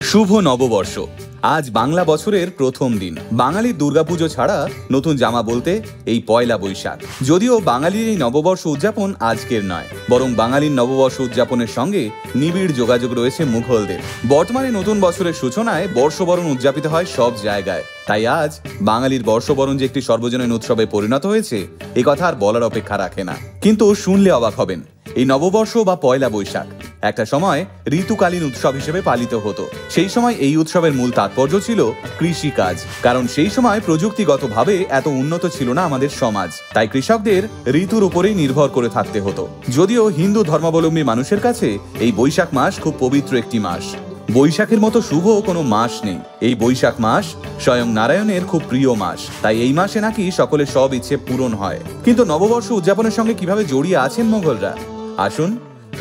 শুভ নববর্ষ। আজ বাংলা বছরের প্রথম দিন। বাঙালির দুর্গাপুজো ছাড়া নতুন জামা বলতে এই পয়লা বৈশাখ। যদিও বাঙালির এই নববর্ষ উদযাপন আজকের নয়, বরং বাঙালির নববর্ষ উদযাপনের সঙ্গে নিবিড় যোগাযোগ রয়েছে মুঘলদের। বর্তমানে নতুন বছরের সূচনায় বর্ষবরণ উদযাপিত হয় সব জায়গায়। তাই আজ বাঙালির বর্ষবরণ যে একটি সর্বজনীন উৎসবে পরিণত হয়েছে, এ কথা আর বলার অপেক্ষা রাখে না। কিন্তু শুনলে অবাক হবেন, এই নববর্ষ বা পয়লা বৈশাখ একটা সময় ঋতুকালীন উৎসব হিসেবে পালিত হতো। সেই সময় এই উৎসবের মূল তাৎপর্য ছিল কৃষিকাজ, কারণ সেই সময় প্রযুক্তিগতভাবে এত উন্নত ছিল না আমাদের সমাজ। তাই কৃষকদের ঋতুর উপরেই নির্ভর করে থাকতে হতো। যদিও হিন্দু ধর্মাবলম্বী মানুষের কাছে এই বৈশাখ মাস খুব পবিত্র একটি মাস। বৈশাখের মতো শুভ কোনো মাস নেই। এই বৈশাখ মাস স্বয়ং নারায়ণের খুব প্রিয় মাস। তাই এই মাসে নাকি সকলের সব ইচ্ছে পূরণ হয়। কিন্তু নববর্ষ উদযাপনের সঙ্গে কিভাবে জড়িয়ে আছেন মোগলরা, আসুন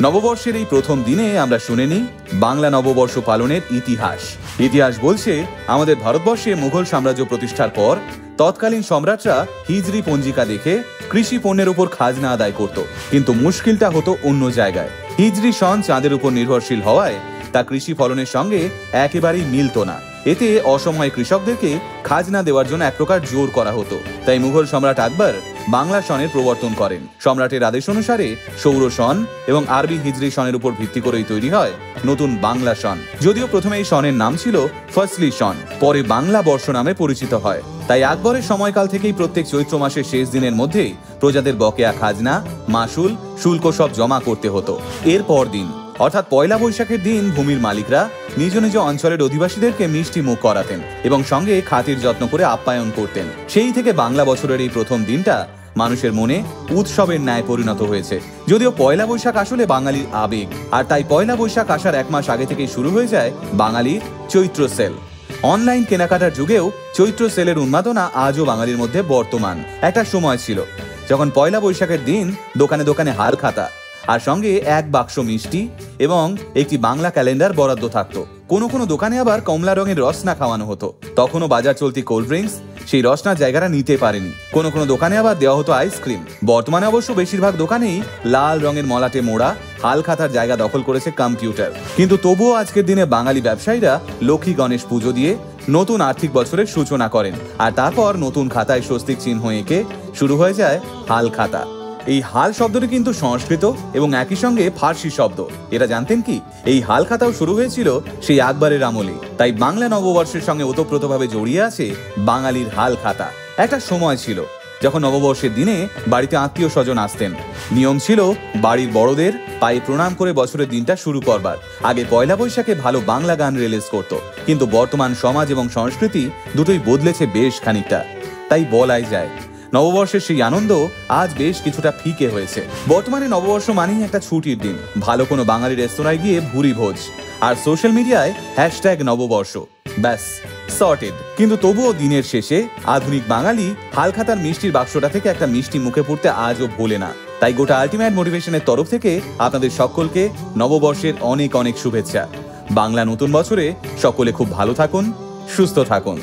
নববর্ষের এই প্রথম দিনে আমরা শুনে নিই বাংলা নববর্ষ পালনের ইতিহাস। ইতিহাস বলছে, আমাদের ভারতবর্ষে মুঘল সাম্রাজ্য প্রতিষ্ঠার পর তৎকালীন সম্রাটরা হিজরি পঞ্জিকা দেখে কৃষি পণ্যের উপর খাজনা আদায় করত। কিন্তু মুশকিলটা হতো অন্য জায়গায়। হিজরি সন চাঁদের উপর নির্ভরশীল হওয়ায় তা কৃষি ফলনের সঙ্গে একেবারেই মিলত না। এতে অসময়ে কৃষকদেরকে খাজনা দেওয়ার জন্য এক প্রকার জোর করা হতো। তাই মুঘল সম্রাট আকবর বাংলা সনের প্রবর্তন করেন। সম্রাটের আদেশ অনুসারে সৌর সন এবং আরবি হিজরি সনের উপর ভিত্তি করেই তৈরি হয় নতুন বাংলা সন। যদিও প্রথমে এই সনের নাম ছিল ফসলি সন, পরে বাংলা বর্ষ নামে পরিচিত হয়। তাই আকবরের সময়কাল থেকেই প্রত্যেক চৈত্র মাসের শেষ দিনের মধ্যেই প্রজাদের বকেয়া খাজনা, মাসুল, শুল্ক সব জমা করতে হতো। এরপর দিন অর্থাৎ পয়লা বৈশাখের দিন ভূমির মালিকরা নিজ নিজ অঞ্চলের অধিবাসীদেরকে মিষ্টি মুখ করাতেন এবং সঙ্গে খাতির যত্ন করে আপ্যায়ন করতেন। সেই থেকে বাংলা বছরের এই প্রথম দিনটা মানুষের মনে উৎসবের ন্যায় পরিণত হয়েছে। যদিও পয়লা বৈশাখ আসলে বাঙালির আবেগ, আর তাই পয়লা বৈশাখ আসার এক মাস আগে থেকেই শুরু হয়ে যায় বাঙালির চৈত্র সেল। অনলাইন কেনাকাটার যুগেও চৈত্র সেলের উন্মাদনা আজও বাঙালির মধ্যে বর্তমান। একটা সময় ছিল যখন পয়লা বৈশাখের দিন দোকানে দোকানে হাল খাতা আর সঙ্গে এক বাক্স মিষ্টি এবং একটি বাংলা ক্যালেন্ডার বরাদ্দ থাকতো। কোনো কোনো দোকানে আবার কমলা রঙের রসনা খাওয়ানো হতো। তখনও বাজার চলতি কোল্ড ড্রিঙ্কস সেই রসনার জায়গাটা নিতে পারেনি। কোনো কোনো দোকানে আবার দেওয়া হতো আইসক্রিম। বর্তমানে অবশ্য বেশিরভাগ দোকানেই লাল রঙের মলাটে মোড়া হাল খাতার জায়গা দখল করেছে কম্পিউটার। কিন্তু তবুও আজকের দিনে বাঙালি ব্যবসায়ীরা লক্ষ্মী গণেশ পুজো দিয়ে নতুন আর্থিক বছরের সূচনা করেন, আর তারপর নতুন খাতায় স্বস্তিক চিহ্ন এঁকে শুরু হয়ে যায় হাল খাতা। এই হাল শব্দটি কিন্তু সংস্কৃত এবং একই সঙ্গে ফার্সি শব্দ। এটা জানতেন কি? এই হাল খাতাও শুরু হয়েছিল সেই আকবরের আমলে। তাই বাংলা নববর্ষের সঙ্গে ওতপ্রোতভাবে জড়িয়ে আছে বাঙালির হাল খাতা। একটা সময় ছিল যখন নববর্ষের দিনে বাড়িতে আত্মীয় স্বজন আসতেন। নিয়ম ছিল বাড়ির বড়দের পায়ে প্রণাম করে বছরের দিনটা শুরু করবার। আগে পয়লা বৈশাখে ভালো বাংলা গান রিলিজ করত, কিন্তু বর্তমান সমাজ এবং সংস্কৃতি দুটোই বদলেছে বেশ খানিকটা। তাই বলাই যায় নববর্ষের সেই আনন্দ আজ বেশ কিছুটা ফিকে হয়েছে। বর্তমানে নববর্ষ মানেই একটা ছুটির দিন, ভালো কোনো বাঙালি রেস্তোরাঁয় গিয়ে ভুরি ভোজ, আর সোশ্যাল মিডিয়ায় হ্যাশট্যাগ নববর্ষ, ব্যাস সর্টেড। কিন্তু তবুও দিনের শেষে আধুনিক বাঙালি হালখাতার মিষ্টির বাক্সটা থেকে একটা মিষ্টি মুখে পড়তে আজও ভোলে না। তাই গোটা আলটিমেট মোটিভেশনের তরফ থেকে আপনাদের সকলকে নববর্ষের অনেক অনেক শুভেচ্ছা। বাংলা নতুন বছরে সকলে খুব ভালো থাকুন, সুস্থ থাকুন।